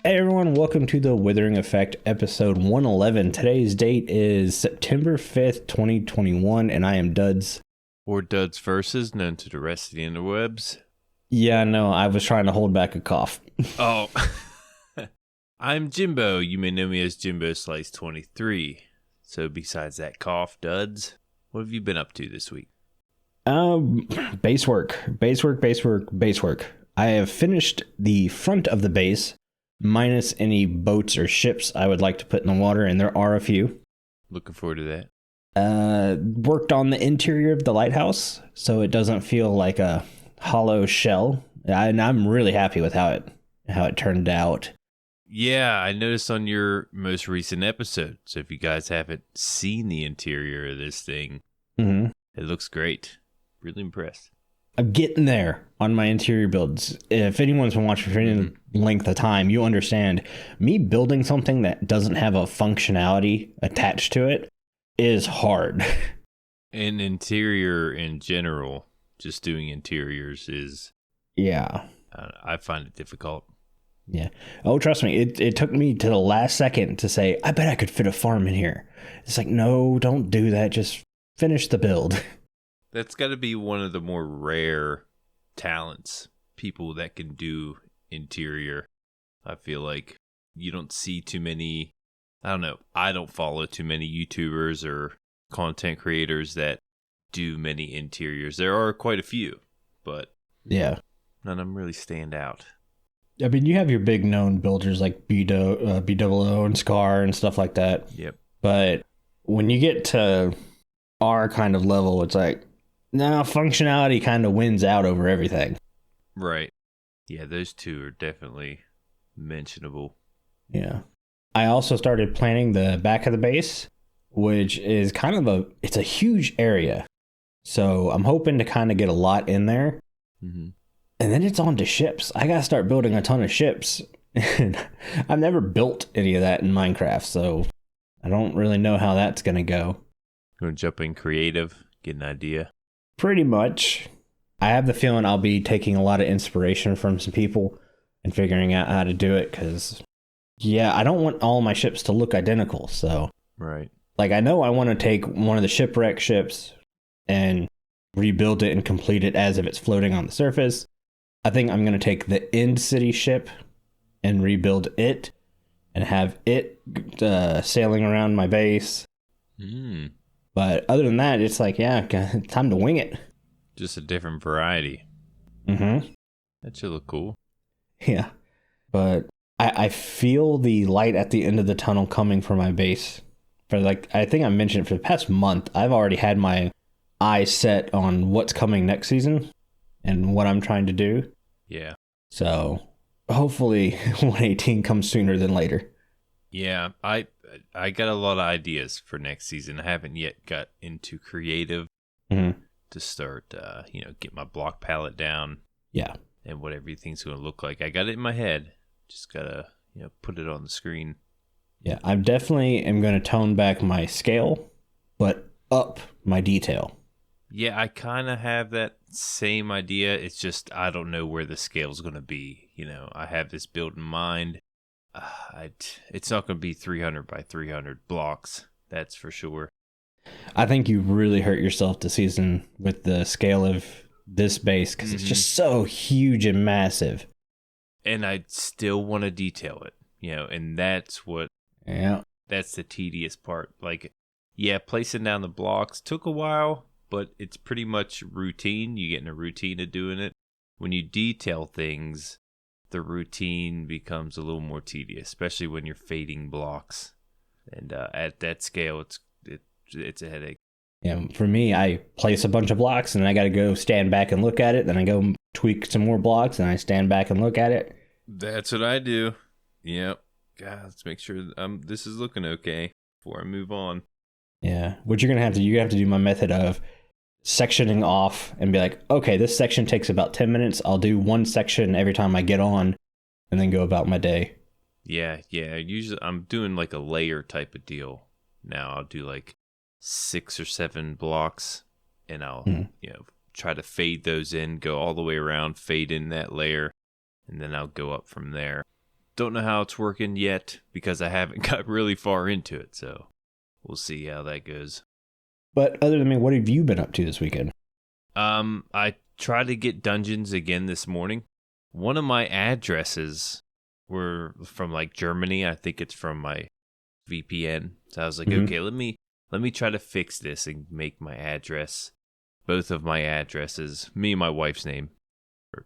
Hey everyone, welcome to the Withering Effect episode 111. Today's date is September 5th, 2021, and I am Duds. Or Duds Versus, known to the rest of the interwebs. Yeah, no, I was trying to hold back a cough. Oh. I'm Jimbo. You may know me as Jimbo Slice 23. So besides that cough, Duds, what have you been up to this week? Base work. I have finished the front of the base, minus any boats or ships I would like to put in the water, and there are a few. Looking forward to that. Worked on the interior of the lighthouse, so it doesn't feel like a hollow shell. And I'm really happy with how it turned out. Yeah, I noticed on your most recent episode. So if you guys haven't seen the interior of this thing, It looks great. Really impressed. I'm getting there on my interior builds. If anyone's been watching for any length of time, you understand me building something that doesn't have a functionality attached to it is hard. And interior in general, just doing interiors is... Yeah. I find it difficult. Yeah. Oh, trust me. It took me to the last second to say, I bet I could fit a farm in here. It's like, no, don't do that. Just finish the build. That's got to be one of the more rare talents, people that can do interior. I feel like you don't see too many, I don't know, I don't follow too many YouTubers or content creators that do many interiors. There are quite a few, but yeah, none of them really stand out. I mean, you have your big known builders like BOO and Scar and stuff like that. Yep. But when you get to our kind of level, it's like, no, functionality kind of wins out over everything. Right. Yeah, those two are definitely mentionable. Yeah. I also started planning the back of the base, which is kind of it's a huge area. So I'm hoping to kind of get a lot in there. Mm-hmm. And then it's on to ships. I got to start building a ton of ships. I've never built any of that in Minecraft, so I don't really know how that's going to go. Going to jump in creative, get an idea. Pretty much. I have the feeling I'll be taking a lot of inspiration from some people and figuring out how to do it because, yeah, I don't want all my ships to look identical. So, right. Like, I know I want to take one of the shipwreck ships and rebuild it and complete it as if it's floating on the surface. I think I'm going to take the End City ship and rebuild it and have it sailing around my base. But other than that, it's like, yeah, time to wing it. Just a different variety. Mm-hmm. That should look cool. Yeah. But I feel the light at the end of the tunnel coming for my base. I think I mentioned for the past month, I've already had my eyes set on what's coming next season and what I'm trying to do. Yeah. So hopefully 118 comes sooner than later. Yeah, I got a lot of ideas for next season. I haven't yet got into creative to start, get my block palette down. Yeah. And what everything's going to look like. I got it in my head. Just got to, put it on the screen. Yeah, I definitely am going to tone back my scale, but up my detail. Yeah, I kind of have that same idea. It's just I don't know where the scale's going to be. I have this build in mind. It's not going to be 300 by 300 blocks. That's for sure. I think you really hurt yourself this season with the scale of this base because it's just so huge and massive. And I still want to detail it, and that's what. Yeah. That's the tedious part. Like, yeah, placing down the blocks took a while, but it's pretty much routine. You get in a routine of doing it. When you detail things, the routine becomes a little more tedious, especially when you're fading blocks. And at that scale, it's a headache. Yeah, for me, I place a bunch of blocks, and I got to go stand back and look at it. Then I go tweak some more blocks, and I stand back and look at it. That's what I do. Yep. God, let's make sure this is looking okay before I move on. Yeah, what you're gonna have to do my method of sectioning off and be like, okay, this section takes about 10 minutes. I'll do one section every time I get on, and then go about my day. Yeah. Usually, I'm doing like a layer type of deal now. I'll do like 6 or 7 blocks, and I'll try to fade those in, go all the way around, fade in that layer, and then I'll go up from there. Don't know how it's working yet because I haven't got really far into it. So we'll see how that goes. But other than me, what have you been up to this weekend? I tried to get dungeons again this morning. One of my addresses were from like Germany. I think it's from my VPN. So I was like, okay, let me try to fix this and make my address, both of my addresses, me and my wife's name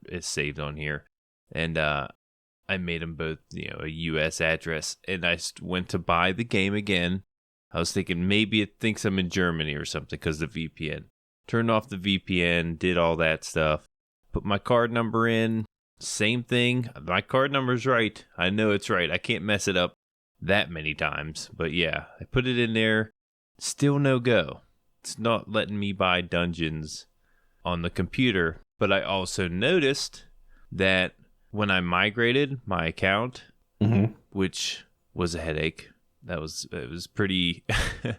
is saved on here. And I made them both, a US address. And I went to buy the game again. I was thinking maybe it thinks I'm in Germany or something because of the VPN. Turned off the VPN, did all that stuff. Put my card number in. Same thing. My card number's right. I know it's right. I can't mess it up that many times. But yeah, I put it in there. Still no go. It's not letting me buy dungeons on the computer. But I also noticed that when I migrated my account, which was a headache, it was pretty, I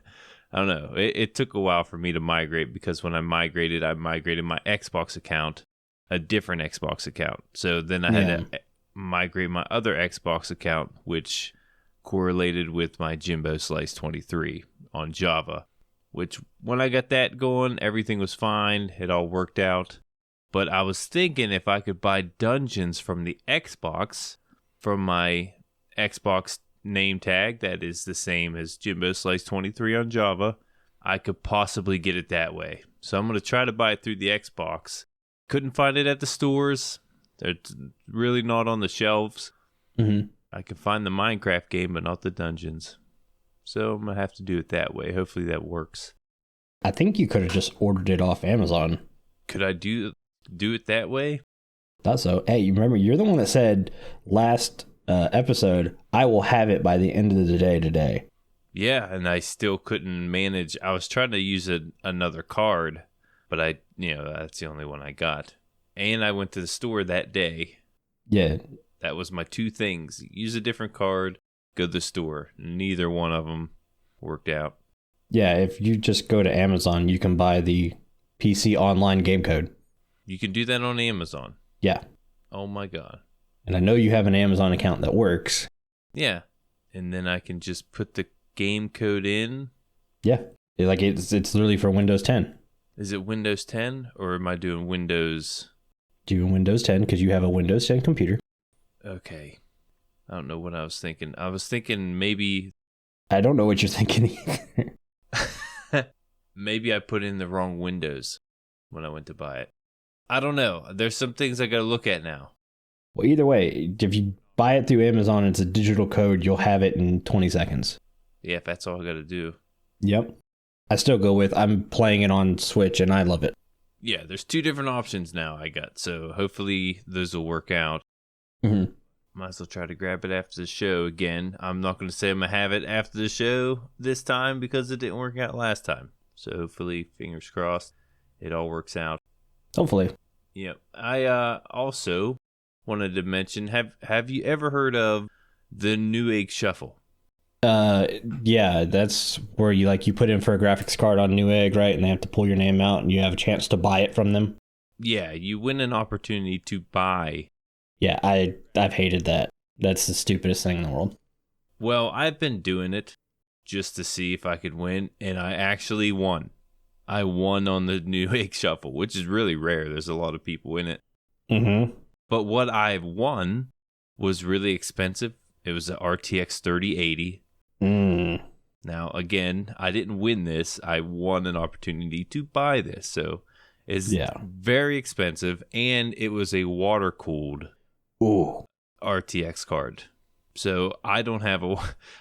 don't know. It took a while for me to migrate because when I migrated my Xbox account, a different Xbox account. So then I had to migrate my other Xbox account, which correlated with my Jimbo Slice 23 on Java, which when I got that going, everything was fine. It all worked out. But I was thinking if I could buy dungeons from the Xbox, from my Xbox name tag that is the same as Jimbo Slice 23 on Java, I could possibly get it that way. So I'm going to try to buy it through the Xbox. Couldn't find it at the stores. They're really not on the shelves. I can find the Minecraft game, but not the dungeons. So I'm going to have to do it that way. Hopefully that works. I think you could have just ordered it off Amazon. Could I do it that way? Thought so. Hey, you remember, you're the one that said last episode, I will have it by the end of the day today. Yeah, and I still couldn't manage. I was trying to use another card, but that's the only one I got. And I went to the store that day. Yeah. That was my two things. Use a different card, go to the store. Neither one of them worked out. Yeah, if you just go to Amazon, you can buy the PC online game code. You can do that on Amazon? Yeah. Oh my God. And I know you have an Amazon account that works. Yeah. And then I can just put the game code in? Yeah. It's literally for Windows 10. Is it Windows 10 or am I doing Windows? Doing Windows 10 because you have a Windows 10 computer. Okay. I don't know what I was thinking. I was thinking maybe... I don't know what you're thinking either. Maybe I put in the wrong Windows when I went to buy it. I don't know. There's some things I got to look at now. Well, either way, if you buy it through Amazon, it's a digital code. You'll have it in 20 seconds. Yeah, if that's all I got to do. Yep. I still go with, I'm playing it on Switch and I love it. Yeah, there's two different options now I got. So hopefully those will work out. Might as well try to grab it after the show again. I'm not going to say I'm going to have it after the show this time because it didn't work out last time. So hopefully, fingers crossed, it all works out. Hopefully. Yep. I also wanted to mention, have you ever heard of the Newegg Shuffle? Yeah, that's where you put in for a graphics card on Newegg, right? And they have to pull your name out and you have a chance to buy it from them. Yeah, you win an opportunity to buy. Yeah, I've hated that. That's the stupidest thing in the world. Well, I've been doing it just to see if I could win, and I actually won. I won on the Newegg Shuffle, which is really rare. There's a lot of people in it. But what I've won was really expensive. It was an RTX 3080. Now, again, I didn't win this. I won an opportunity to buy this. So it's very expensive, and it was a water-cooled RTX card. So I don't have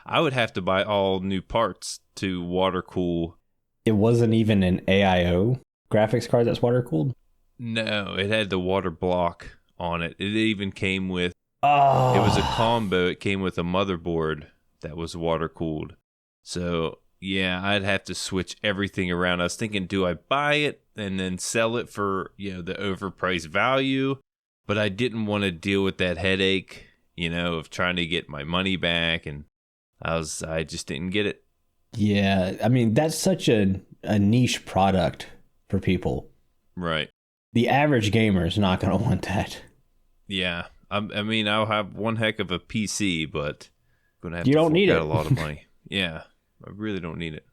I would have to buy all new parts to water cool. It wasn't even an AIO graphics card that's water cooled? No, it had the water block on it. It even came with, it was a combo. It came with a motherboard that was water cooled. So yeah, I'd have to switch everything around. I was thinking, do I buy it and then sell it for, the overpriced value? But I didn't want to deal with that headache, of trying to get my money back, and I just didn't get it. Yeah, I mean, that's such a niche product for people. Right. The average gamer is not going to want that. Yeah, I mean, I'll have one heck of a PC, but I'm gonna have You to don't fork need out it. a lot of money. Yeah, I really don't need it.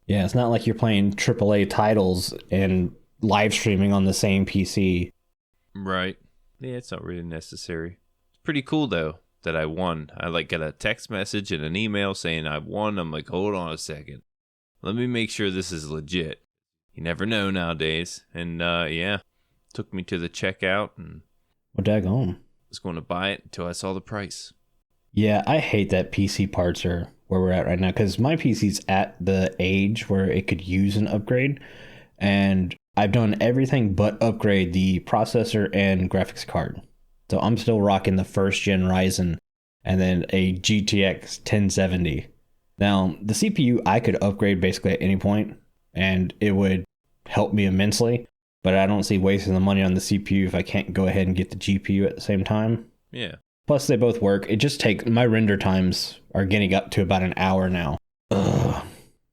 Yeah, it's not like you're playing AAA titles and live streaming on the same PC. Right. Yeah, it's not really necessary. It's pretty cool though that I won. I like got a text message and an email saying I won. I'm like, hold on a second. Let me make sure this is legit. You never know nowadays. And yeah, took me to the checkout and Well, daggone. was going to buy it until I saw the price. Yeah, I hate that PC parts are where we're at right now because my PC's at the age where it could use an upgrade. And I've done everything but upgrade the processor and graphics card. So I'm still rocking the first gen Ryzen and then a GTX 1070. Now, the CPU I could upgrade basically at any point and it would help me immensely, but I don't see wasting the money on the CPU if I can't go ahead and get the GPU at the same time. Yeah. Plus, they both work. It just takes my render times are getting up to about an hour now. Ugh.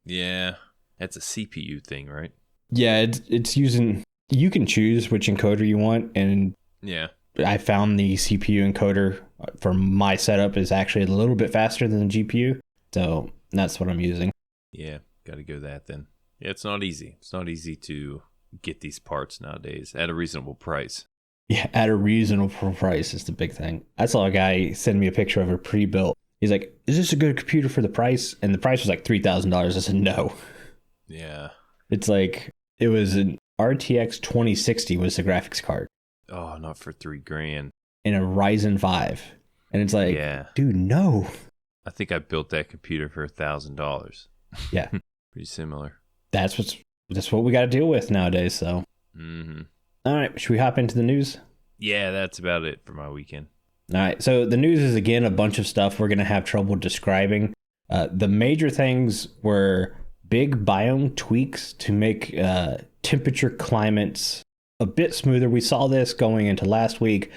Yeah. That's a CPU thing, right? Yeah, it's using. You can choose which encoder you want, and Yeah. I found the CPU encoder for my setup is actually a little bit faster than the GPU, so that's what I'm using. Yeah. Got to go that then. Yeah, it's not easy. It's not easy to get these parts nowadays at a reasonable price. Yeah, at a reasonable price is the big thing. I saw a guy send me a picture of a pre-built. He's like, "Is this a good computer for the price?" And the price was like $3,000. I said, "No." Yeah. It's like it was an RTX 2060 was the graphics card Oh, not for $3,000. in a Ryzen 5, and it's like, Yeah. dude, no. I think I built that computer for $1,000. Yeah, Pretty similar. that's what we got to deal with nowadays. So, Mm-hmm. all right, should we hop into the news? Yeah, that's about it for my weekend. All right, so the news is again a bunch of stuff we're gonna have trouble describing. The major things were big biome tweaks to make temperature climates a bit smoother. We saw this going into last week.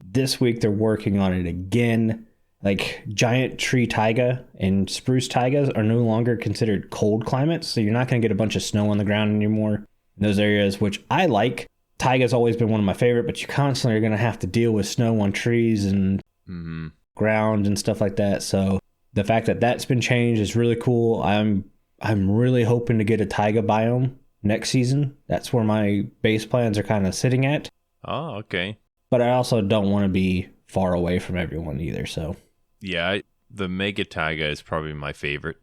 This week they're working on it again. Like giant tree taiga and spruce taigas are no longer considered cold climates, so you're not going to get a bunch of snow on the ground anymore in those areas, which I like. Taiga's always been one of my favorite, but you constantly are going to have to deal with snow on trees and ground and stuff like that. So the fact that that's been changed is really cool. I'm really hoping to get a taiga biome next season. That's where my base plans are kind of sitting at. Oh, okay. But I also don't want to be far away from everyone either. So Yeah, the Mega Taiga is probably my favorite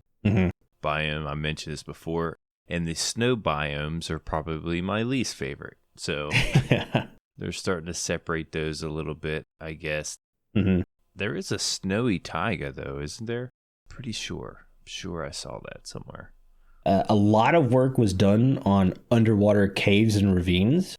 biome. I mentioned this before. And the snow biomes are probably my least favorite. So they're starting to separate those a little bit, I guess. There is a snowy taiga, though, isn't there? Pretty sure. I'm sure I saw that somewhere. A lot of work was done on underwater caves and ravines.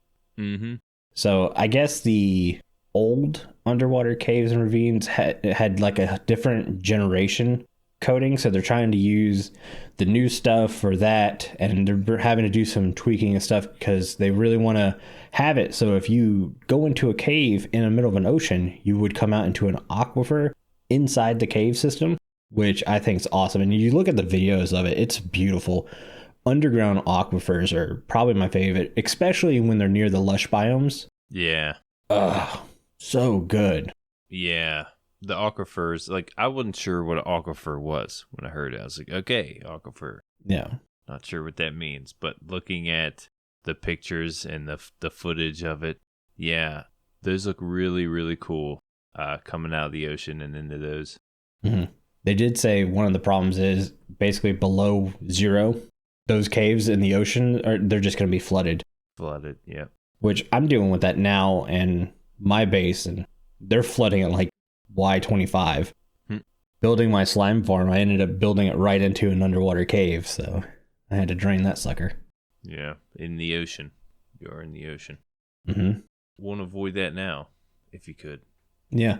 So I guess the old underwater caves and ravines had like a different generation coding, so they're trying to use the new stuff for that, and they're having to do some tweaking and stuff because they really want to have it so if you go into a cave in the middle of an ocean, you would come out into an aquifer inside the cave system, which I think is awesome. And you look at the videos of it, it's beautiful. Underground aquifers are probably my favorite, especially when they're near the lush biomes. Yeah. Ugh, so good. Yeah. The aquifers, like, I wasn't sure what an aquifer was when I heard it. I was like, okay, aquifer. Yeah. Not sure what that means, but looking at the pictures and the footage of it, yeah, those look really, really cool coming out of the ocean and into those. They did say one of the problems is basically below zero, those caves in the ocean, they're just going to be flooded. Flooded, yeah. Which I'm dealing with that now and my base, and they're flooding at like Y25. Building my slime farm, I ended up building it right into an underwater cave, so I had to drain that sucker. Yeah, in the ocean. You're in the ocean. Won't avoid that now, if you could. Yeah.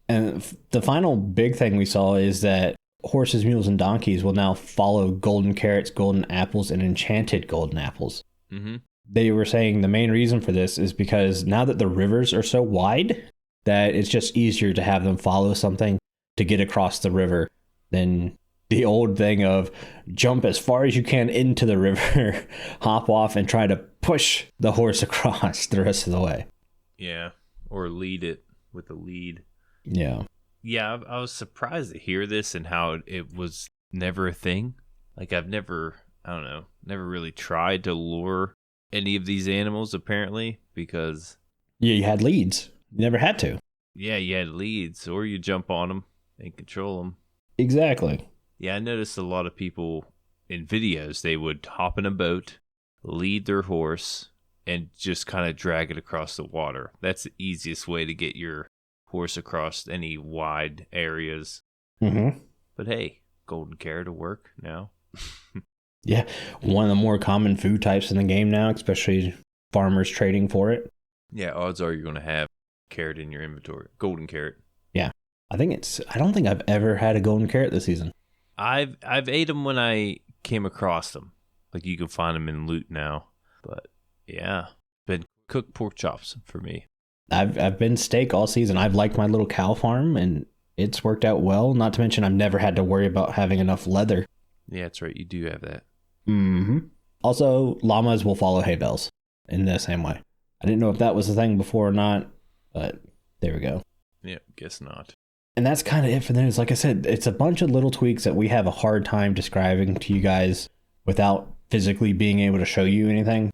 And the final big thing we saw is that horses, mules, and donkeys will now follow golden carrots, golden apples, and enchanted golden apples. They were saying the main reason for this is because now that the rivers are so wide, that it's just easier to have them follow something to get across the river than the old thing of jump as far as you can into the river, hop off, and try to push the horse across the rest of the way. Yeah, or lead it with the lead. Yeah. Yeah, I was surprised to hear this and how it was never a thing. Like I don't know, never really tried to lure any of these animals apparently because Yeah, you had leads. You never had to. yeah, you had leads or you jump on them and control them. Exactly. Yeah, I noticed a lot of people in videos, they would hop in a boat, lead their horse, and just kind of drag it across the water. That's the easiest way to get your horse across any wide areas. Mm-hmm. But hey, golden carrot will work now. Yeah, one of the more common food types in the game now, especially farmers trading for it. Yeah, odds are you're going to have carrot in your inventory. Golden carrot. Yeah, I don't think I've ever had a golden carrot this season. I've ate them when I came across them. Like you can find them in loot now. But yeah, been cooked pork chops for me. I've been steak all season. I've liked my little cow farm, and it's worked out well. Not to mention, I've never had to worry about having enough leather. Yeah, that's right. You do have that. Mm-hmm. Also, llamas will follow hay bales in the same way. I didn't know if that was a thing before or not, but there we go. Yeah, guess not. And that's kind of it for the news. Like I said, it's a bunch of little tweaks that we have a hard time describing to you guys without physically being able to show you anything.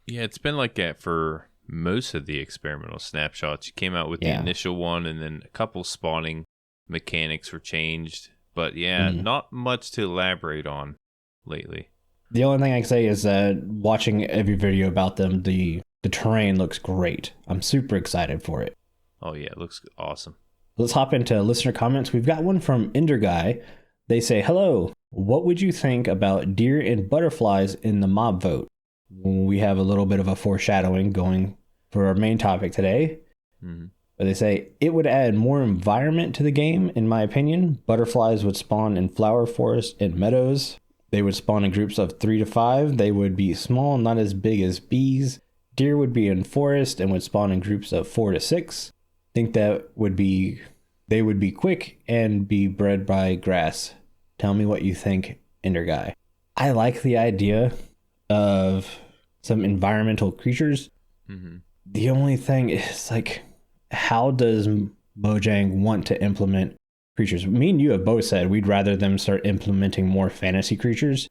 Yeah, it's been like that for most of the experimental snapshots. You came out with the initial one, and then a couple spawning mechanics were changed. But yeah, not much to elaborate on lately. The only thing I can say is that watching every video about them, the terrain looks great. I'm super excited for it. Oh yeah, it looks awesome. Let's hop into listener comments. We've got one from Enderguy. They say, hello, what would you think about deer and butterflies in the mob vote? We have a little bit of a foreshadowing going for our main topic today. Mm-hmm. But they say, it would add more environment to the game, in my opinion. Butterflies would spawn in flower forests and meadows. They would spawn in groups of 3 to 5. They would be small, not as big as bees. Deer would be in forest and would spawn in groups of 4 to 6. Think they would be quick and be bred by grass. Tell me what you think, Enderguy. I like the idea of some environmental creatures. Mm-hmm. The only thing is, like, how does Mojang want to implement creatures? Me and you have both said we'd rather them start implementing more fantasy creatures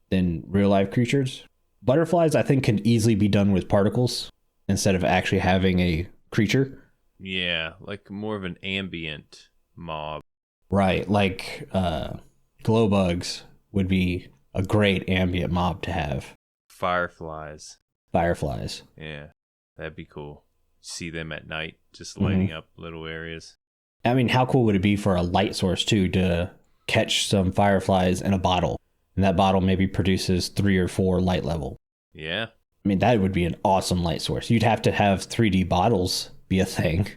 than real life creatures. Butterflies, I think, can easily be done with particles instead of actually having a creature. Yeah, like more of an ambient mob. Right, like glow bugs would be a great ambient mob to have. Fireflies. Yeah, that'd be cool. See them at night, just lighting up little areas. I mean, how cool would it be for a light source too to catch some fireflies in a bottle, and that bottle maybe produces 3 or 4 light level? Yeah. I mean, that would be an awesome light source. You'd have to have 3D bottles be a thing.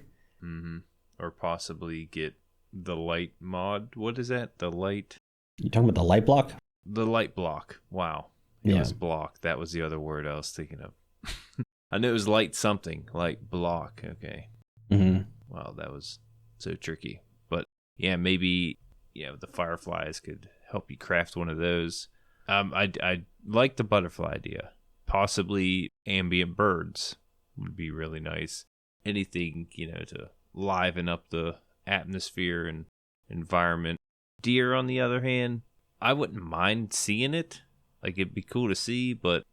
Mm-hmm. Or possibly get the light mod. What is that? The light? You talking about the light block? The light block. Wow. It was block. That was the other word I was thinking of. I knew it was light something. Light block. Okay. Mm-hmm. Wow, that was so tricky. But yeah, maybe the fireflies could help you craft one of those. I like the butterfly idea. Possibly ambient birds would be really nice. Anything, to liven up the atmosphere and environment. Deer, on the other hand, I wouldn't mind seeing it. Like, it'd be cool to see, but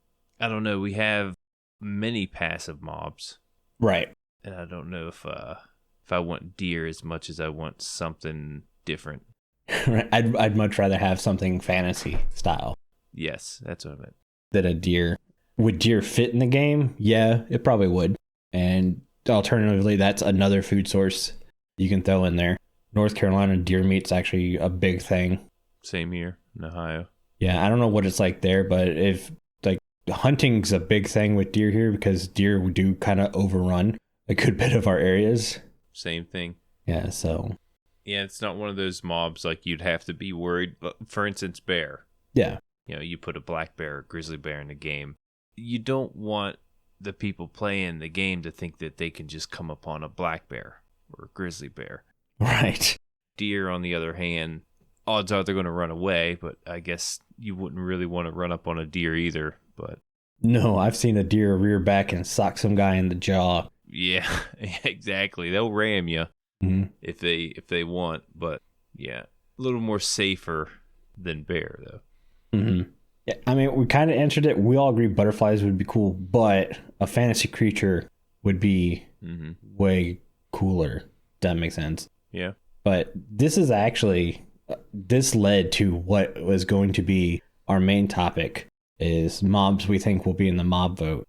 I don't know. We have many passive mobs. Right. And I don't know if I want deer as much as I want something different. I'd much rather have something fantasy style. Yes, that's what I meant. Than a deer. Would deer fit in the game? Yeah, it probably would. And alternatively, that's another food source you can throw in there. North Carolina deer meat's actually a big thing. Same here in Ohio. Yeah, I don't know what it's like there, but if like hunting's a big thing with deer here because deer do kind of overrun a good bit of our areas. Same thing. Yeah, so. Yeah, it's not one of those mobs like you'd have to be worried. For instance, bear. Yeah. You put a black bear or grizzly bear in the game. You don't want the people playing the game to think that they can just come upon a black bear or a grizzly bear. Right. Deer, on the other hand, odds are they're going to run away, but I guess you wouldn't really want to run up on a deer either. But no, I've seen a deer rear back and sock some guy in the jaw Yeah, exactly. They'll ram you if they want, but yeah, a little more safer than bear though. Mm-hmm. Yeah, I mean, we kind of answered it. We all agree butterflies would be cool, but a fantasy creature would be way cooler. That makes sense. Yeah. But this is actually, this led to what was going to be our main topic is mobs we think will be in the mob vote.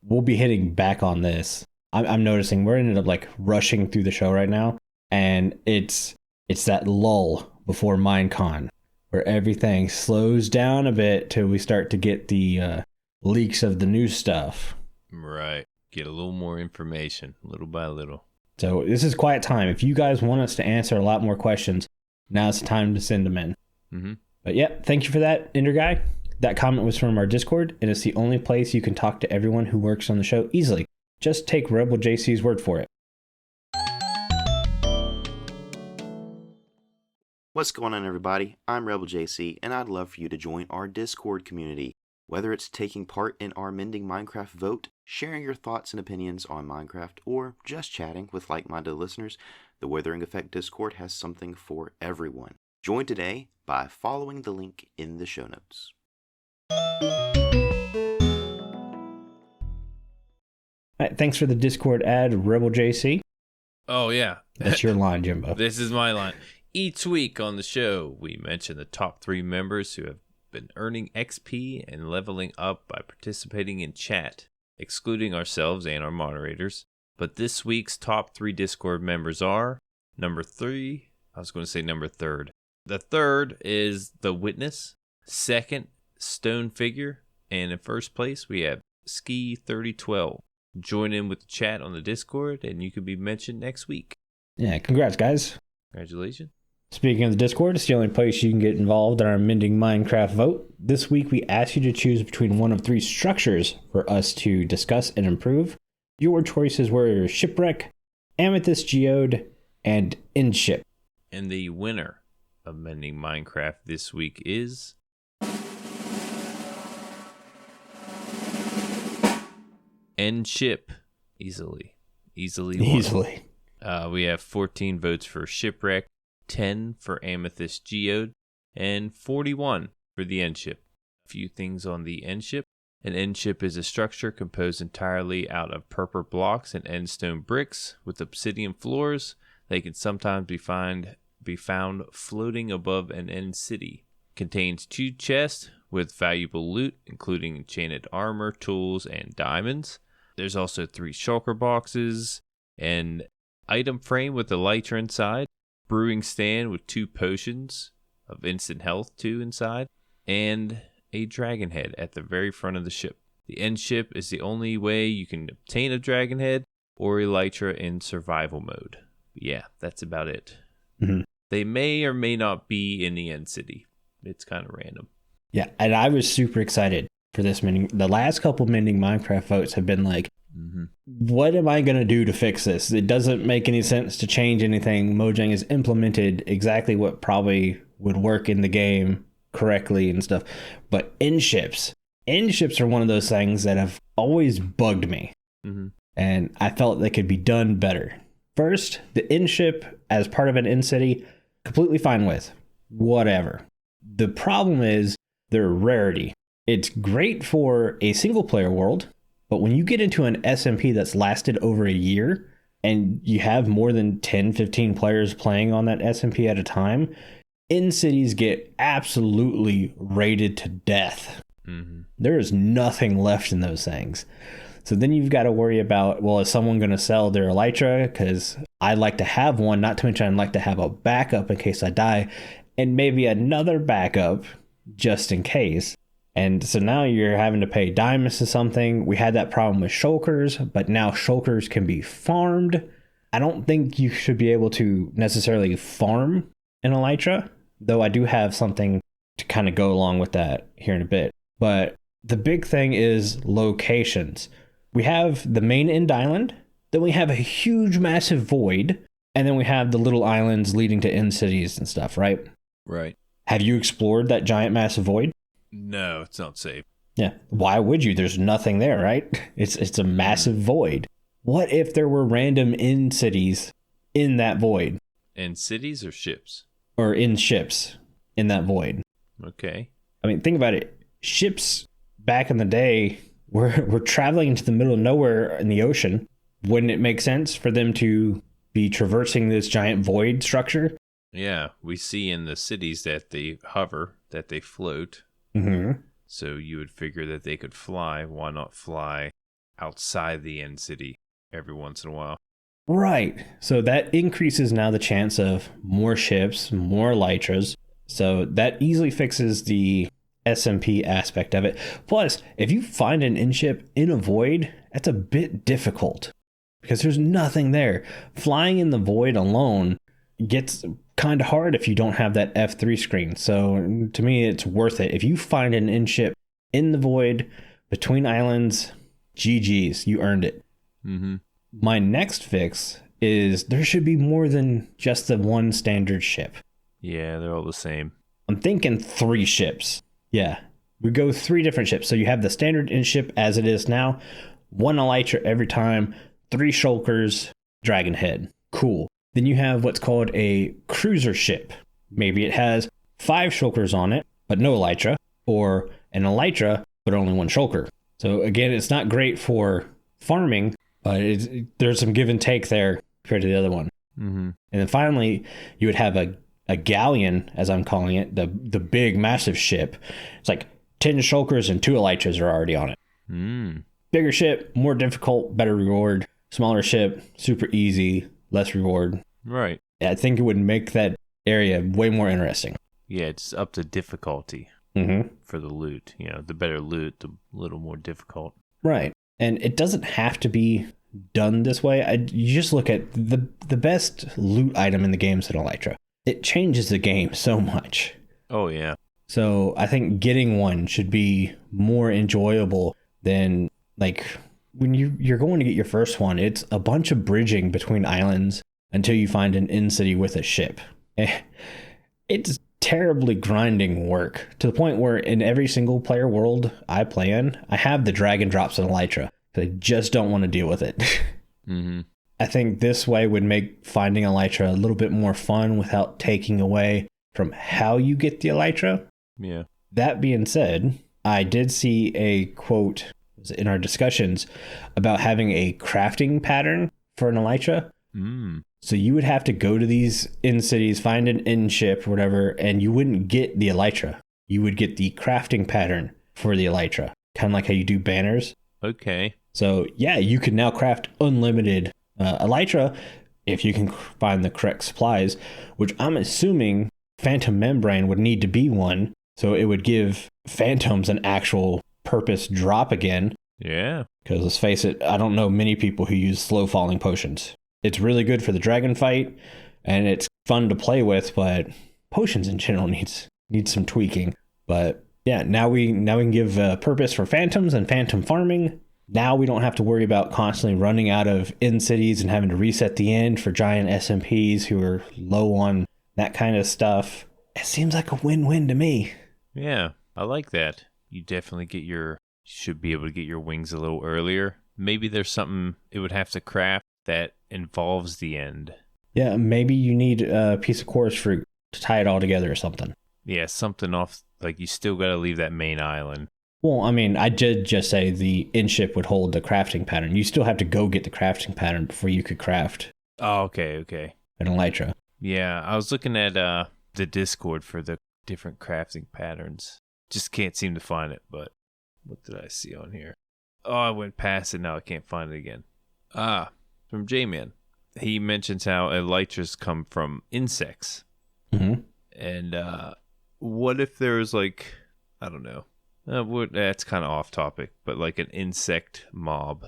We'll be hitting back on this. I'm noticing we're ended up like rushing through the show right now, and it's that lull before Minecon where everything slows down a bit till we start to get the leaks of the new stuff. Right. Get a little more information, little by little. So this is quiet time. If you guys want us to answer a lot more questions, now's the time to send them in. But yeah, thank you for that, Enderguy. That comment was from our Discord, and it's the only place you can talk to everyone who works on the show easily. Just take Rebel JC's word for it. What's going on, everybody? I'm Rebel JC, and I'd love for you to join our Discord community. Whether it's taking part in our Mending Minecraft vote, sharing your thoughts and opinions on Minecraft, or just chatting with like-minded listeners, the Withering Effect Discord has something for everyone. Join today by following the link in the show notes. All right, thanks for the Discord ad, Rebel JC. Oh, yeah. That's your line, Jimbo. This is my line. Each week on the show, we mention the top 3 members who have been earning XP and leveling up by participating in chat, excluding ourselves and our moderators. But this week's top 3 Discord members are number 3. I was going to say number 3rd. The 3rd is The Witness. 2nd, Stone Figure. And in 1st place, we have Ski 3012. Join in with the chat on the Discord, and you could be mentioned next week. Yeah, congrats, guys. Congratulations. Speaking of the Discord, it's the only place you can get involved in our Mending Minecraft vote. This week, we asked you to choose between one of 3 structures for us to discuss and improve. Your choices were Shipwreck, Amethyst Geode, and Inship. And the winner of Mending Minecraft this week is... Inship. Easily. We have 14 votes for Shipwreck, 10 for Amethyst Geode, and 41 for the Endship. A few things on the Endship. An Endship is a structure composed entirely out of purple blocks and endstone bricks with obsidian floors. They can sometimes be found floating above an end city. Contains 2 chests with valuable loot, including enchanted armor, tools, and diamonds. There's also 3 shulker boxes, an item frame with a elytra inside, brewing stand with 2 potions of instant health 2 inside, and a dragon head at the very front of the ship. The end ship is the only way you can obtain a dragon head or elytra in survival mode. Yeah, that's about it. They may or may not be in the end city. It's kind of random. Yeah, and I was super excited for this Mending. The last couple Mending Minecraft votes have been like, what am I going to do to fix this? It doesn't make any sense to change anything. Mojang has implemented exactly what probably would work in the game correctly and stuff. But Endships are one of those things that have always bugged me. And I felt they could be done better. First, the Endship as part of an end city, completely fine with. Whatever. The problem is their rarity. It's great for a single player world, but when you get into an SMP that's lasted over a year and you have more than 10, 15 players playing on that SMP at a time, end cities get absolutely raided to death. There is nothing left in those things. So then you've got to worry about, well, is someone going to sell their elytra? Because I'd like to have one, not to mention I'd like to have a backup in case I die, and maybe another backup just in case. And so now you're having to pay diamonds to something. We had that problem with shulkers, but now shulkers can be farmed. I don't think you should be able to necessarily farm an elytra, though I do have something to kind of go along with that here in a bit. But the big thing is locations. We have the main end island, then we have a huge massive void, and then we have the little islands leading to end cities and stuff, right? Right. Have you explored that giant massive void? No, it's not safe. Yeah. Why would you? There's nothing there, right? It's a massive void. What if there were random in cities in that void? And cities or ships? Or in ships in that void? Okay. I mean, think about it. Ships back in the day were traveling into the middle of nowhere in the ocean. Wouldn't it make sense for them to be traversing this giant void structure? Yeah, we see in the cities that they hover, that they float. Mm-hmm. So you would figure that they could fly. Why not fly outside the end city every once in a while? Right. So that increases now the chance of more ships, more elytras. So that easily fixes the SMP aspect of it. Plus, if you find an in-ship in a void, that's a bit difficult because there's nothing there. Flying in the void alone gets kind of hard if you don't have that F3 screen. So to me, it's worth it. If you find an in-ship in the void between islands, GG's, you earned it. Mm-hmm. My next fix is there should be more than just the one standard ship. Yeah, they're all the same. I'm thinking 3 ships. Yeah, we go 3 different ships. So you have the standard in ship as it is now, 1 elytra every time, 3 shulkers, dragon head. Cool. Then you have what's called a cruiser ship. Maybe it has 5 shulkers on it, but no elytra, or an elytra, but only 1 shulker. So again, it's not great for farming, but there's some give and take there compared to the other one. Mm-hmm. And then finally, you would have a galleon, as I'm calling it, the big, massive ship. It's like 10 shulkers and 2 elytras are already on it. Mm. Bigger ship, more difficult, better reward. Smaller ship, super easy, less reward. Right. I think it would make that area way more interesting. Yeah, it's up to difficulty for the loot. You know, the better loot, the little more difficult. Right. And it doesn't have to be done this way. You just look at the best loot item in the game is an elytra. It changes the game so much. Oh, yeah. So I think getting one should be more enjoyable than like when you're going to get your first one. It's a bunch of bridging between islands until you find an in-city with a ship. It's terribly grinding work to the point where in every single player world I play in, I have the drag and drops in elytra. I just don't want to deal with it. Mm-hmm. I think this way would make finding elytra a little bit more fun without taking away from how you get the elytra. Yeah. That being said, I did see a quote in our discussions about having a crafting pattern for an elytra. Mm. So you would have to go to these in cities, find an in ship or whatever, and you wouldn't get the elytra. You would get the crafting pattern for the elytra, kind of like how you do banners. Okay. So yeah, you can now craft unlimited elytra if you can find the correct supplies, which I'm assuming Phantom Membrane would need to be one. So it would give Phantoms an actual purpose drop again. Yeah. Because let's face it, I don't know many people who use slow falling potions. It's really good for the dragon fight, and it's fun to play with, but potions in general needs some tweaking. But yeah, now we can give purpose for phantoms and phantom farming. Now we don't have to worry about constantly running out of in cities and having to reset the end for giant SMPs who are low on that kind of stuff. It seems like a win-win to me. Yeah, I like that. You definitely should be able to get your wings a little earlier. Maybe there's something it would have to craft that involves the end. Yeah, maybe you need a piece of chorus fruit to tie it all together or something. Yeah, something off, like you still got to leave that main island. Well, I mean, I did just say the in-ship would hold the crafting pattern. You still have to go get the crafting pattern before you could craft Oh, okay. an elytra. Yeah, I was looking at the Discord for the different crafting patterns. Just can't seem to find it, but what did I see on here? Oh, I went past it, now I can't find it again. From J-Man. He mentions how elytras come from insects. Mm-hmm. And what if there's like, I don't know, that's kind of off topic, but like an insect mob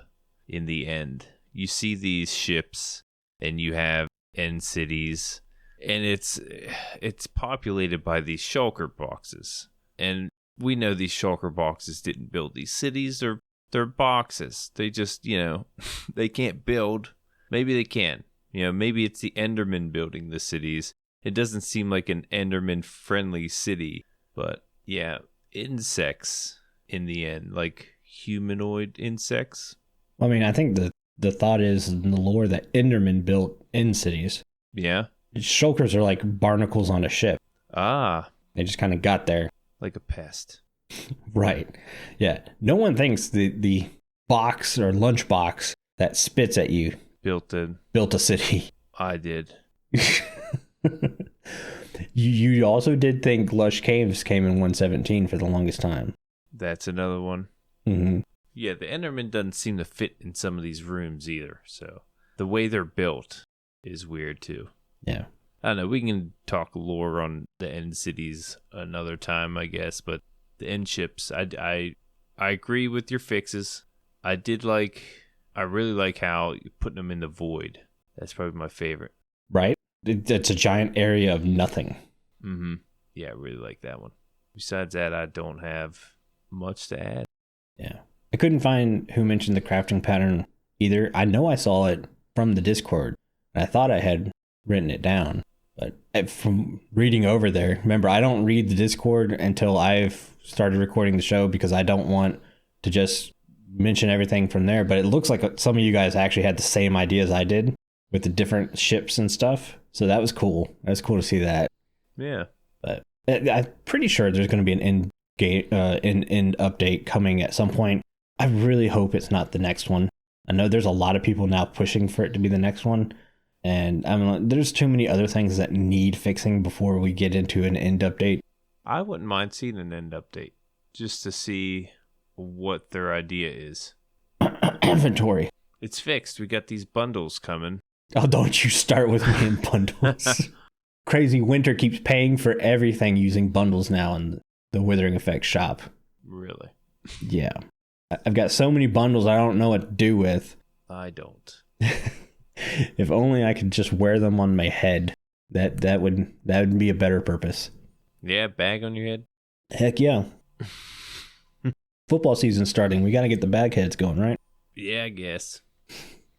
in the end. You see these ships and you have end cities, and it's populated by these shulker boxes. And we know these shulker boxes didn't build these cities. They're boxes. They just, they can't build. Maybe they can. Maybe it's the Enderman building the cities. It doesn't seem like an Enderman-friendly city. But, yeah, insects in the end, like humanoid insects. I mean, I think the thought is in the lore that Endermen built end cities. Yeah. Shulkers are like barnacles on a ship. Ah, They just kind of got there. like a pest. Right. Yeah. No one thinks the box or lunch box that spits at you Built built a city. I did. You also did think Lush Caves came in 117 for the longest time. That's another one. Mm-hmm. Yeah, the Enderman doesn't seem to fit in some of these rooms either. So the way they're built is weird too. Yeah. I don't know. We can talk lore on the end cities another time, I guess. But the end ships, I agree with your fixes. I really like how you're putting them in the void. That's probably my favorite. Right? It's a giant area of nothing. Mm-hmm. Yeah, I really like that one. Besides that, I don't have much to add. Yeah. I couldn't find who mentioned the crafting pattern either. I know I saw it from the Discord, and I thought I had written it down. But from reading over there, remember, I don't read the Discord until I've started recording the show because I don't want to just mention everything from there. But it looks like some of you guys actually had the same ideas I did with the different ships and stuff. So that was cool. That was cool to see that. Yeah. But I'm pretty sure there's going to be an end update coming at some point. I really hope it's not the next one. I know there's a lot of people now pushing for it to be the next one. And there's too many other things that need fixing before we get into an end update. I wouldn't mind seeing an end update just to see what their idea is. Inventory. It's fixed. We got these bundles coming. Oh, don't you start with me in bundles. Crazy Winter keeps paying for everything using bundles now in the Withering Effect shop. Really? Yeah. I've got so many bundles I don't know what to do with. I don't. If only I could just wear them on my head. That would be a better purpose. Yeah, bag on your head? Heck yeah. Football season's starting. We got to get the bag heads going, right? Yeah, I guess.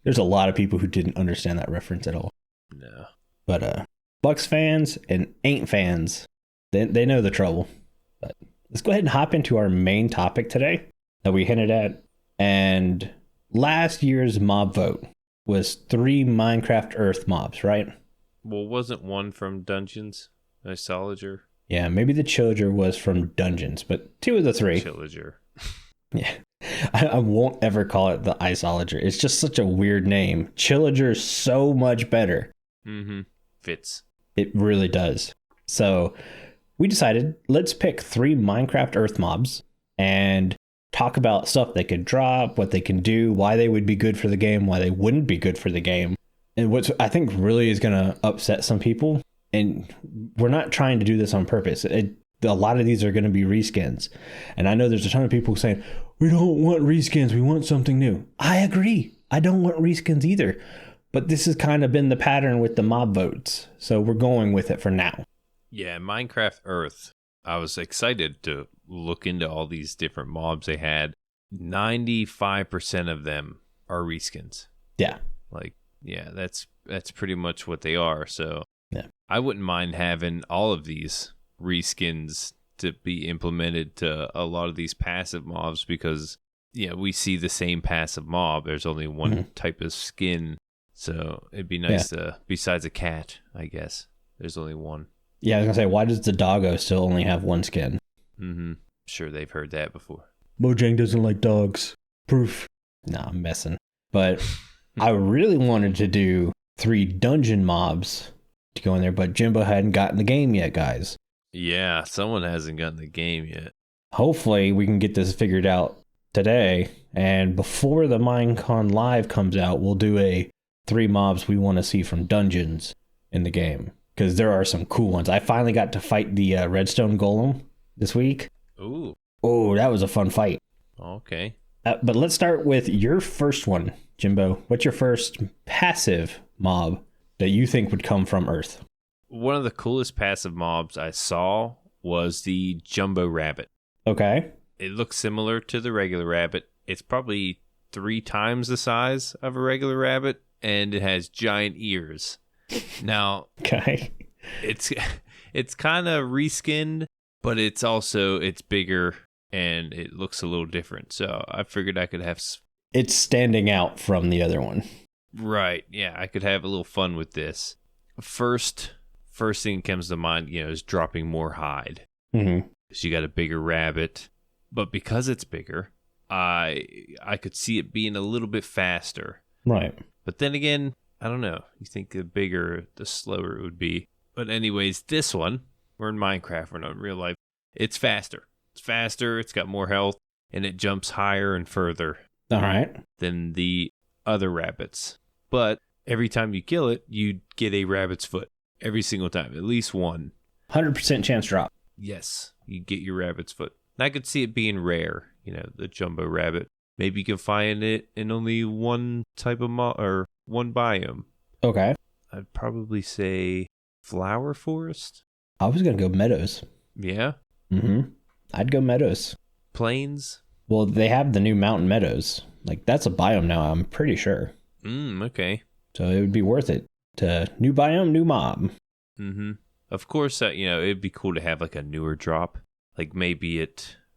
There's a lot of people who didn't understand that reference at all. No. But Bucks fans and ain't fans, they know the trouble. But let's go ahead and hop into our main topic today that we hinted at. And last year's mob vote was 3 Minecraft Earth mobs, right? Well, wasn't one from Dungeons? Isolager? Yeah, maybe the Chillager was from Dungeons, but 2 of the 3. Chillager. Yeah. I won't ever call it the Isolager. It's just such a weird name. Chillager's so much better. Mm-hmm. Fits. It really does. So we decided, let's pick 3 Minecraft Earth mobs and talk about stuff they could drop, what they can do, why they would be good for the game, why they wouldn't be good for the game. And what I think really is going to upset some people, and we're not trying to do this on purpose. A lot of these are going to be reskins. And I know there's a ton of people saying, we don't want reskins, we want something new. I agree. I don't want reskins either. But this has kind of been the pattern with the mob votes. So we're going with it for now. Yeah, Minecraft Earth. I was excited to look into all these different mobs they had. 95% of them are reskins. Yeah. Yeah, that's pretty much what they are. So yeah. I wouldn't mind having all of these reskins to be implemented to a lot of these passive mobs because, yeah, we see the same passive mob. There's only one type of skin. So it'd be nice to, besides a cat, I guess, there's only one. Yeah, I was going to say, why does the doggo still only have 1 skin? Mm-hmm. Sure, they've heard that before. Mojang doesn't like dogs. Proof. Nah, I'm messing. But I really wanted to do 3 dungeon mobs to go in there, but Jimbo hadn't gotten the game yet, guys. Yeah, someone hasn't gotten the game yet. Hopefully, we can get this figured out today. And before the Minecon Live comes out, we'll do a 3 mobs we want to see from dungeons in the game. Because there are some cool ones. I finally got to fight the redstone golem this week. Ooh. Oh, that was a fun fight. Okay. But let's start with your first one, Jimbo. What's your first passive mob that you think would come from Earth? One of the coolest passive mobs I saw was the Jumbo Rabbit. Okay. It looks similar to the regular rabbit. It's probably 3 times the size of a regular rabbit, and it has giant ears. Now, okay, it's kind of reskinned, but it's bigger and it looks a little different. So I figured I could have it's standing out from the other one. Right. Yeah, I could have a little fun with this. First thing that comes to mind, is dropping more hide. Mm-hmm. So you got a bigger rabbit, but because it's bigger, I could see it being a little bit faster. Right. But then again, I don't know. You think the bigger, the slower it would be. But anyways, this one, we're in Minecraft, we're not in real life. It's faster. It's got more health, and it jumps higher and further. All right. Than the other rabbits. But every time you kill it, you get a rabbit's foot. Every single time. At least one. 100% chance drop. Yes, you get your rabbit's foot. And I could see it being rare, the jumbo rabbit. Maybe you can find it in only one type of or one biome. Okay. I'd probably say flower forest. I was going to go meadows. Yeah? Mm-hmm. I'd go meadows. Plains? Well, they have the new mountain meadows. Like, that's a biome now, I'm pretty sure. Okay. So it would be worth it to new biome, new mob. Mm-hmm. Of course, it'd be cool to have like a newer drop. Like maybe I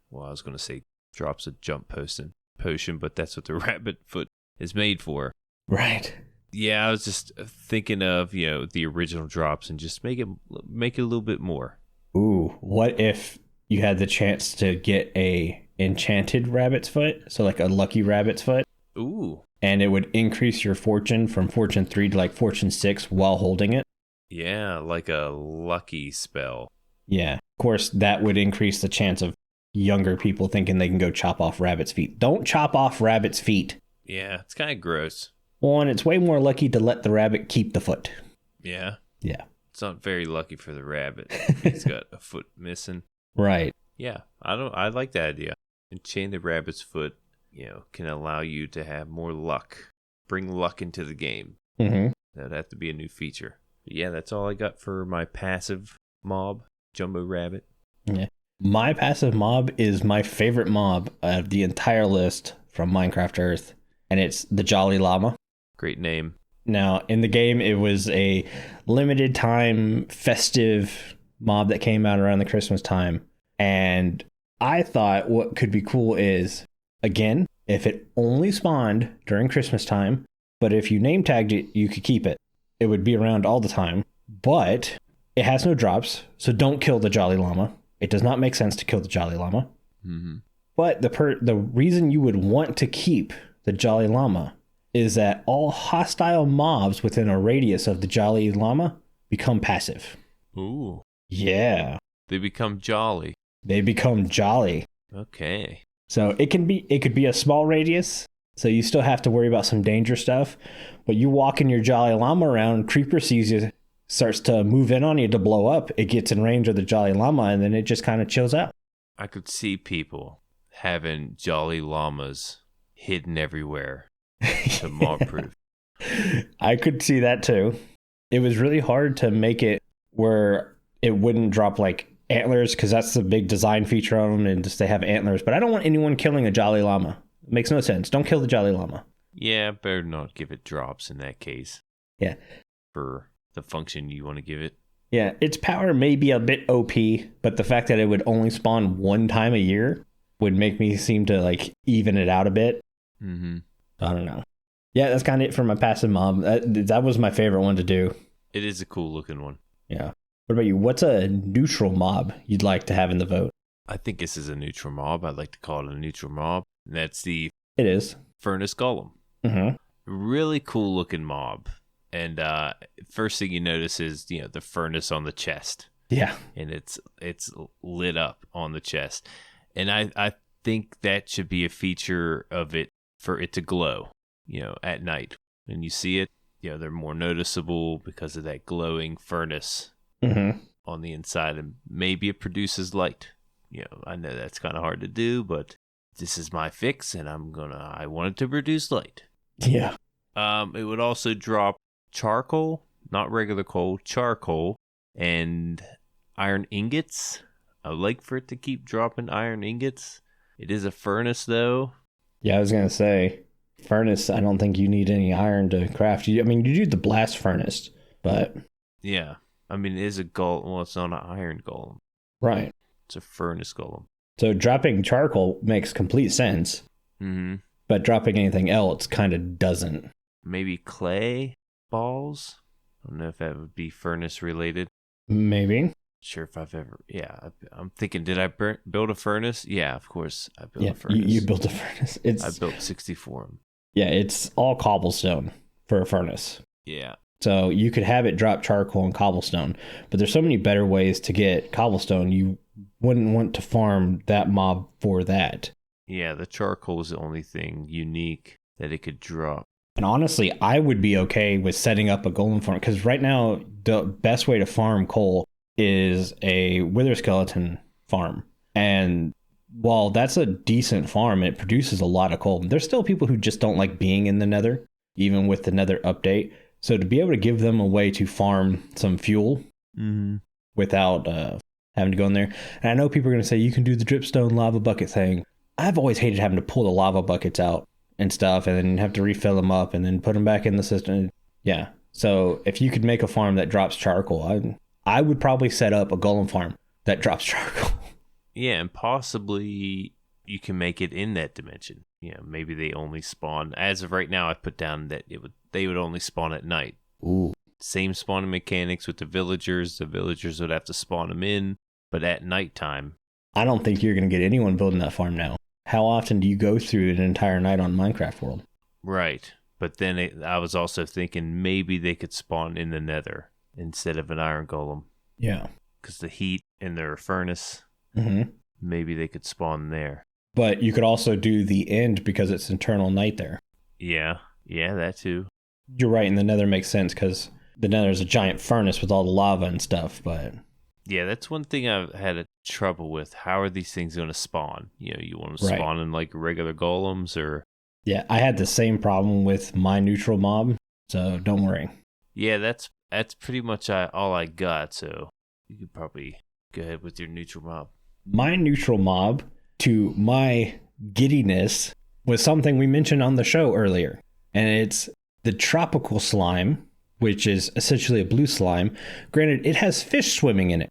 was going to say drops a jump potion, but that's what the rabbit foot is made for. Right. Yeah, I was just thinking of, the original drops and just make it a little bit more. Ooh, what if you had the chance to get a enchanted rabbit's foot? So like a lucky rabbit's foot. Ooh. And it would increase your fortune from fortune 3 to like fortune 6 while holding it. Yeah, like a lucky spell. Yeah. Of course, that would increase the chance of younger people thinking they can go chop off rabbits' feet. Don't chop off rabbits' feet. Yeah, it's kind of gross. Well, and it's way more lucky to let the rabbit keep the foot. Yeah? Yeah. It's not very lucky for the rabbit. He's got a foot missing. Right. Yeah, I like that idea. Enchanted rabbit's foot, can allow you to have more luck. Bring luck into the game. Mm-hmm. That'd have to be a new feature. But yeah, that's all I got for my passive mob, Jumbo Rabbit. Yeah. My passive mob is my favorite mob of the entire list from Minecraft Earth, and it's the Jolly Llama. Great name. Now, in the game, it was a limited time festive mob that came out around the Christmas time. And I thought what could be cool is, again, if it only spawned during Christmas time, but if you name tagged it, you could keep it. It would be around all the time, but it has no drops, so don't kill the Jolly Llama. It does not make sense to kill the Jolly Llama. Mm-hmm. But the reason you would want to keep the Jolly Llama is that all hostile mobs within a radius of the Jolly Llama become passive. Ooh. Yeah. They become jolly. They become jolly. Okay. So it could be a small radius, so you still have to worry about some danger stuff, but you walking your Jolly Llama around, Creeper sees you, starts to move in on you to blow up, it gets in range of the Jolly Llama, and then it just kind of chills out. I could see people having Jolly Llamas hidden everywhere to mob proof. I could see that too. It was really hard to make it where it wouldn't drop like antlers, because that's the big design feature on them, and just they have antlers. But I don't want anyone killing a Jolly Llama. It makes no sense. Don't kill the Jolly Llama. Yeah, better not give it drops in that case. Yeah. For the function you want to give it. Yeah, its power may be a bit OP, but the fact that it would only spawn one time a year would make me seem to like even it out a bit. Mm-hmm. I don't know. Yeah, that's kind of it for my passive mob. That was my favorite one to do. It is a cool looking one. Yeah. What about you? What's a neutral mob you'd like to have in the vote? I think this is a neutral mob. I'd like to call it a neutral mob. And that's the It is. Furnace Golem. Mm-hmm. Really cool looking mob. And first thing you notice is, the furnace on the chest. Yeah. And it's lit up on the chest. And I think that should be a feature of it for it to glow, at night. When you see it, they're more noticeable because of that glowing furnace on the inside. And maybe it produces light. I know that's kind of hard to do, but this is my fix, and I want it to produce light. Yeah. It would also drop charcoal, not regular coal, charcoal, and iron ingots. I would like for it to keep dropping iron ingots. It is a furnace, though. Yeah, I was going to say, furnace, I don't think you need any iron to craft. You do the blast furnace, but... Yeah. It is a golem. Well, it's not an iron golem. Right. It's a furnace golem. So dropping charcoal makes complete sense. Mm-hmm. but dropping anything else kind of doesn't. Maybe clay balls? I don't know if that would be furnace related. Maybe. Sure if I've ever... Yeah, I'm thinking, did I build a furnace? Yeah, of course I built a furnace. You built a furnace. I built 64 of them. Yeah, it's all cobblestone for a furnace. Yeah. So you could have it drop charcoal and cobblestone, but there's so many better ways to get cobblestone. You wouldn't want to farm that mob for that. Yeah, the charcoal is the only thing unique that it could drop. And honestly, I would be okay with setting up a golem farm, because right now the best way to farm coal is a wither skeleton farm. And while that's a decent farm, it produces a lot of coal. There's still people who just don't like being in the nether, even with the nether update. So to be able to give them a way to farm some fuel without having to go in there. And I know people are going to say, you can do the dripstone lava bucket thing. I've always hated having to pull the lava buckets out and stuff and then have to refill them up and then put them back in the system. Yeah. So if you could make a farm that drops charcoal, I would probably set up a golem farm that drops charcoal. Yeah, and possibly you can make it in that dimension. Yeah, maybe they only spawn. As of right now, I've put down that they would only spawn at night. Ooh. Same spawning mechanics with the villagers. The villagers would have to spawn them in, but at nighttime. I don't think you're going to get anyone building that farm now. How often do you go through an entire night on Minecraft World? Right. But then I was also thinking maybe they could spawn in the nether instead of an iron golem. Yeah. Because the heat in their furnace, maybe they could spawn there. But you could also do the end because it's eternal night there. Yeah, that too. You're right, and the nether makes sense because the nether is a giant furnace with all the lava and stuff, but... Yeah, that's one thing I've had a trouble with. How are these things going to spawn? You know, you want to spawn in like regular golems or... Yeah, I had the same problem with my neutral mob, so don't worry. Yeah, that's pretty much all I got, so you could probably go ahead with your neutral mob. My neutral mob, to my giddiness, was something we mentioned on the show earlier, and it's the tropical slime, which is essentially a blue slime. Granted, it has fish swimming in it,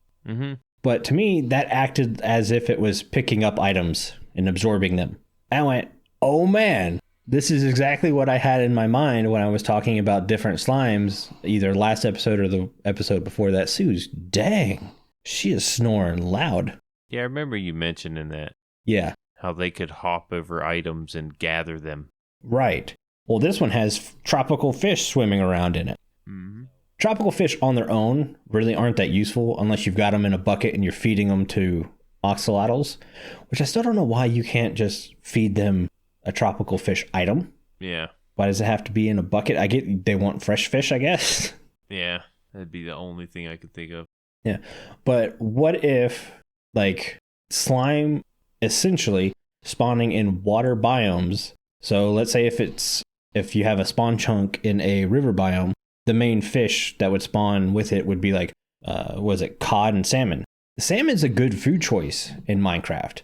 but to me, that acted as if it was picking up items and absorbing them. I went, oh man, this is exactly what I had in my mind when I was talking about different slimes, either last episode or the episode before that. Sue's, dang, she is snoring loud. Yeah, I remember you mentioning that. Yeah. How they could hop over items and gather them. Right. Well, this one has tropical fish swimming around in it. Tropical fish on their own really aren't that useful unless you've got them in a bucket and you're feeding them to oxalotls, which I still don't know why you can't just feed them a tropical fish item. Yeah. Why does it have to be in a bucket? I get they want fresh fish, I guess. Yeah, that'd be the only thing I could think of. Yeah. But what if, like, slime essentially spawning in water biomes? So let's say if you have a spawn chunk in a river biome, the main fish that would spawn with it would be like, cod and salmon. Salmon's a good food choice in Minecraft.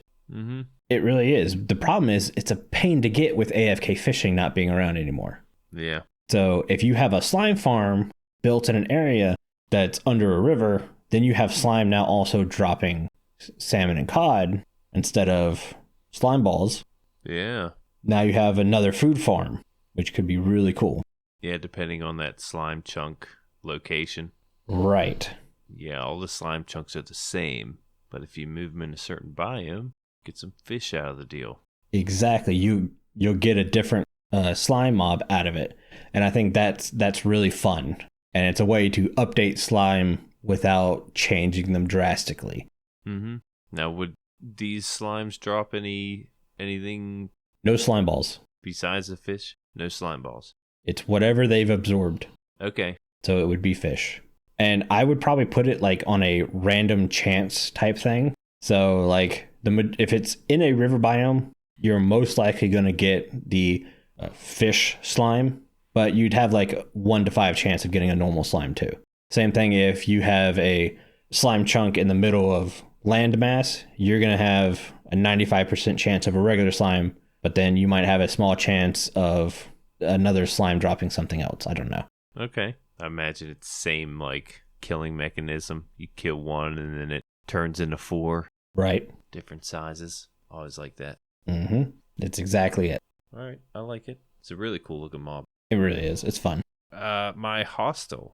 It really is. The problem is it's a pain to get with AFK fishing not being around anymore. Yeah. So if you have a slime farm built in an area that's under a river, then you have slime now also dropping salmon and cod instead of slime balls. Yeah. Now you have another food farm, which could be really cool. Yeah, depending on that slime chunk location. Right. Yeah, all the slime chunks are the same, but if you move them in a certain biome, get some fish out of the deal. Exactly. You'll get a different slime mob out of it. And I think that's really fun. And it's a way to update slime without changing them drastically. Now, would these slimes drop anything? No slime balls. Besides the fish? No slime balls. It's whatever they've absorbed. Okay. So it would be fish. And I would probably put it like on a random chance type thing. So like if it's in a river biome, you're most likely going to get the fish slime, but you'd have like 1 to 5 chance of getting a normal slime too. Same thing if you have a slime chunk in the middle of landmass, you're going to have a 95% chance of a regular slime, but then you might have a small chance of another slime dropping something else. I don't know. Okay. I imagine it's the same like killing mechanism. You kill one and then it turns into 4. Right. Different sizes. Always like that. That's exactly it. All right, I like it. It's a really cool looking mob. It really is. It's fun. My hostile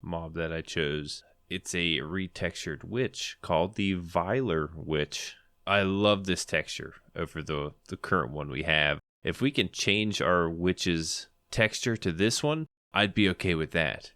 mob that I chose, it's a retextured witch called the Viler Witch. I love this texture over the current one we have. If we can change our witch's texture to this one, I'd be okay with that.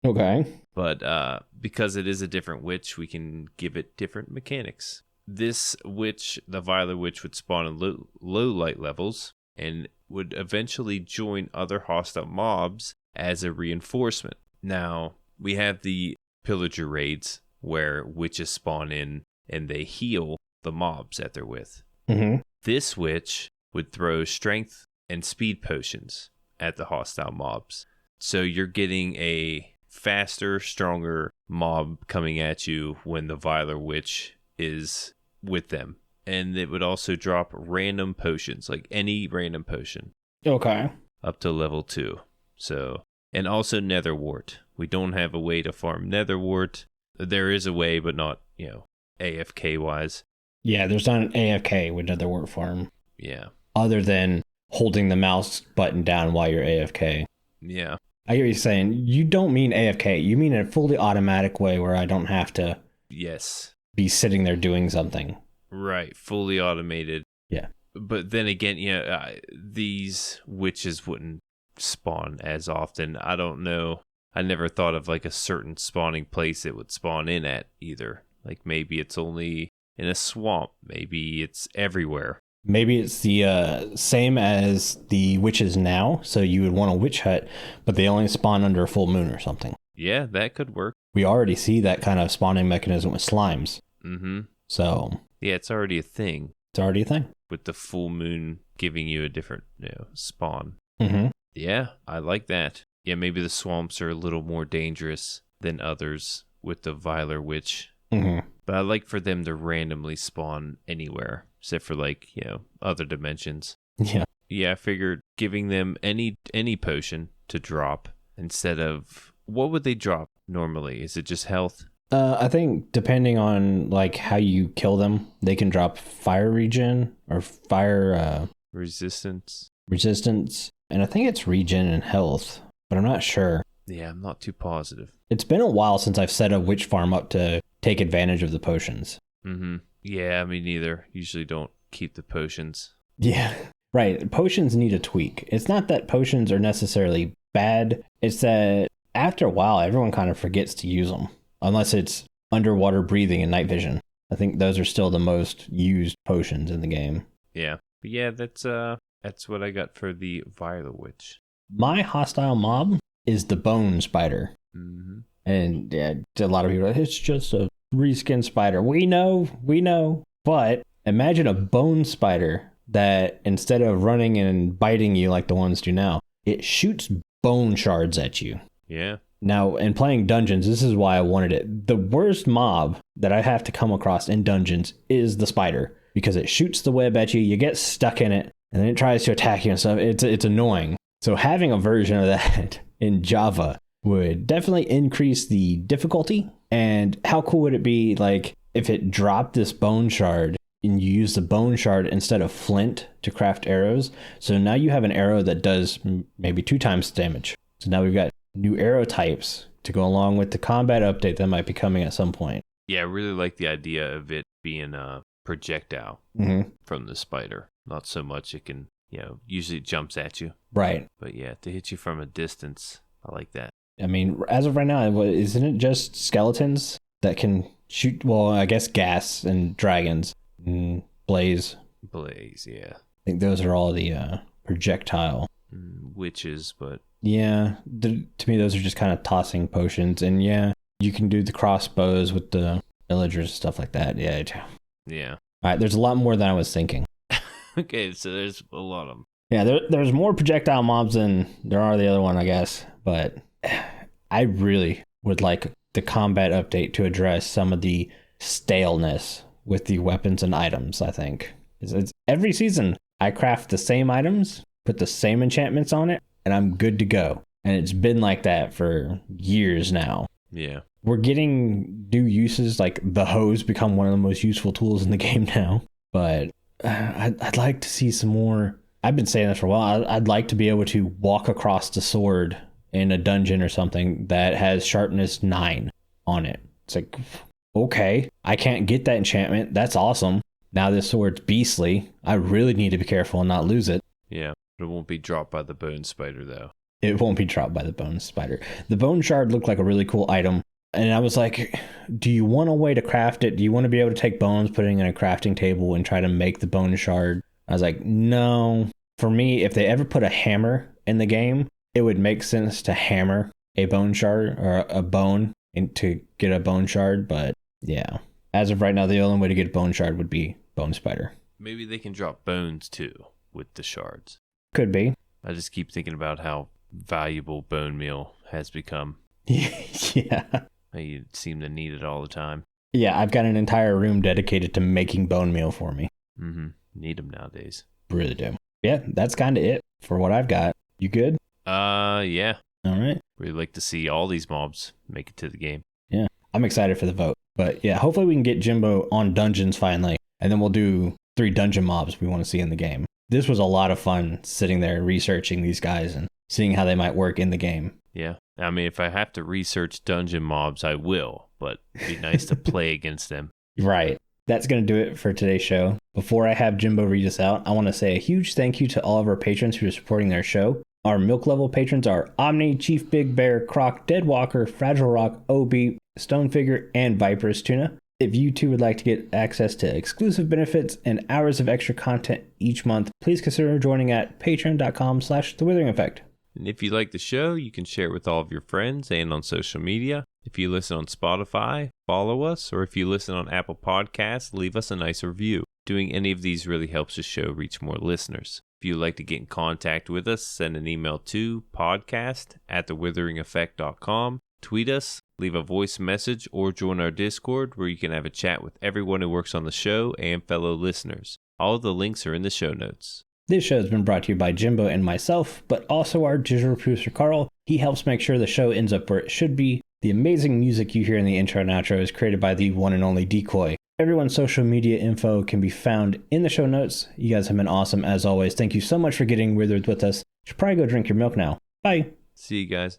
Okay. But because it is a different witch, we can give it different mechanics. This witch, the Viler Witch, would spawn in low light levels and would eventually join other hostile mobs as a reinforcement. Now, we have the pillager raids where witches spawn in and they heal the mobs that they're with. Mm-hmm. This witch would throw strength and speed potions at the hostile mobs. So you're getting a faster, stronger mob coming at you when the Viler Witch is with them. And it would also drop random potions, like any random potion, Okay. up to level 2. So, and also netherwort. We don't have a way to farm netherwort. There is a way, but not, AFK wise. Yeah, there's not an AFK with another word farm. Yeah. Other than holding the mouse button down while you're AFK. Yeah. I hear you saying, you don't mean AFK. You mean a fully automatic way where I don't have to Yes. be sitting there doing something. Right. Fully automated. Yeah. But then again, these witches wouldn't spawn as often. I don't know. I never thought of like a certain spawning place it would spawn in at either. Like maybe it's only in a swamp. Maybe it's everywhere. Maybe it's the same as the witches now. So you would want a witch hut, but they only spawn under a full moon or something. Yeah, that could work. We already see that kind of spawning mechanism with slimes. Mm-hmm. So Yeah, it's already a thing it's already a thing. with the full moon giving you a different spawn. Mm-hmm. Yeah, I like that. Yeah, maybe the swamps are a little more dangerous than others with the Viler Witch. Mm-hmm. But I like for them to randomly spawn anywhere, except for other dimensions. Yeah. Yeah, I figured giving them any potion to drop instead of, what would they drop normally? Is it just health? I think depending on like how you kill them, they can drop fire regen or fire Resistance? resistance. And I think it's regen and health, but I'm not sure. Yeah, I'm not too positive. It's been a while since I've set a witch farm up to take advantage of the potions. Mm-hmm. Yeah, me neither. Usually don't keep the potions. Yeah. Right. Potions need a tweak. It's not that potions are necessarily bad. It's that after a while, everyone kind of forgets to use them. Unless it's underwater breathing and night vision. I think those are still the most used potions in the game. Yeah. But yeah, that's what I got for the Viler Witch. My hostile mob is the bone spider. Mm-hmm. And yeah, a lot of people are like, it's just a reskin spider. We know. But imagine a bone spider that instead of running and biting you like the ones do now, it shoots bone shards at you. Yeah. Now, in playing dungeons, this is why I wanted it. The worst mob that I have to come across in dungeons is the spider, because it shoots the web at you, you get stuck in it, and then it tries to attack you and stuff. It's annoying. So having a version of that in Java would definitely increase the difficulty. And how cool would it be, like, if it dropped this bone shard and you use the bone shard instead of flint to craft arrows? So now you have an arrow that does maybe 2 times damage. So now we've got new arrow types to go along with the combat update that might be coming at some point. Yeah, I really like the idea of it being a projectile from the spider. Not so much it can, usually it jumps at you. Right. But yeah, to hit you from a distance, I like that. I mean, as of right now, isn't it just skeletons that can shoot, well, I guess gas and dragons and blaze? Blaze, yeah. I think those are all the projectile. Witches, but... Yeah, to me, those are just kind of tossing potions. And yeah, you can do the crossbows with the villagers and stuff like that. Yeah. Yeah. All right, there's a lot more than I was thinking. Okay, so there's a lot of them. Yeah, there's more projectile mobs than there are the other one, I guess. But I really would like the combat update to address some of the staleness with the weapons and items, I think. It's every season, I craft the same items, put the same enchantments on it, and I'm good to go. And it's been like that for years now. Yeah. We're getting new uses, like the hose become one of the most useful tools in the game now. But I'd like to see some more I've been saying this for a while. I'd like to be able to walk across the sword in a dungeon or something that has sharpness 9 on it. It's like, okay, I can't get that enchantment. That's awesome. Now this sword's beastly. I really need to be careful and not lose it. Yeah, but it won't be dropped by the bone spider, though. It won't be dropped by the bone spider. The bone shard looked like a really cool item. And I was like, do you want a way to craft it? Do you want to be able to take bones, put it in a crafting table, and try to make the bone shard? I was like, no. For me, if they ever put a hammer in the game, it would make sense to hammer a bone shard or a bone and to get a bone shard. But yeah, as of right now, the only way to get a bone shard would be bone spider. Maybe they can drop bones too with the shards. Could be. I just keep thinking about how valuable bone meal has become. Yeah. You seem to need it all the time. Yeah, I've got an entire room dedicated to making bone meal for me. Mm-hmm. Need them nowadays. Really do. Yeah, that's kind of it for what I've got. You good? Yeah. All right. Really like to see all these mobs make it to the game. Yeah, I'm excited for the vote. But yeah, hopefully we can get Jimbo on dungeons finally. And then we'll do 3 dungeon mobs we want to see in the game. This was a lot of fun sitting there researching these guys and seeing how they might work in the game. Yeah. I mean, if I have to research dungeon mobs, I will. But it'd be nice to play against them. Right. That's going to do it for today's show. Before I have Jimbo read us out, I want to say a huge thank you to all of our patrons who are supporting their show. Our milk level patrons are Omni, Chief Big Bear, Croc, Deadwalker, Fragile Rock, OB, Stonefigure, and Viper's Tuna. If you too would like to get access to exclusive benefits and hours of extra content each month, please consider joining at patreon.com/thewithering And if you like the show, you can share it with all of your friends and on social media. If you listen on Spotify, follow us, or if you listen on Apple Podcasts, leave us a nice review. Doing any of these really helps the show reach more listeners. If you'd like to get in contact with us, send an email to podcast@thewitheringeffect.com, tweet us, leave a voice message, or join our Discord where you can have a chat with everyone who works on the show and fellow listeners. All of the links are in the show notes. This show has been brought to you by Jimbo and myself, but also our digital producer Carl. He helps make sure the show ends up where it should be. The amazing music you hear in the intro and outro is created by the one and only Decoy. Everyone's social media info can be found in the show notes. You guys have been awesome as always. Thank you so much for getting withered with us. You should probably go drink your milk now. Bye. See you guys.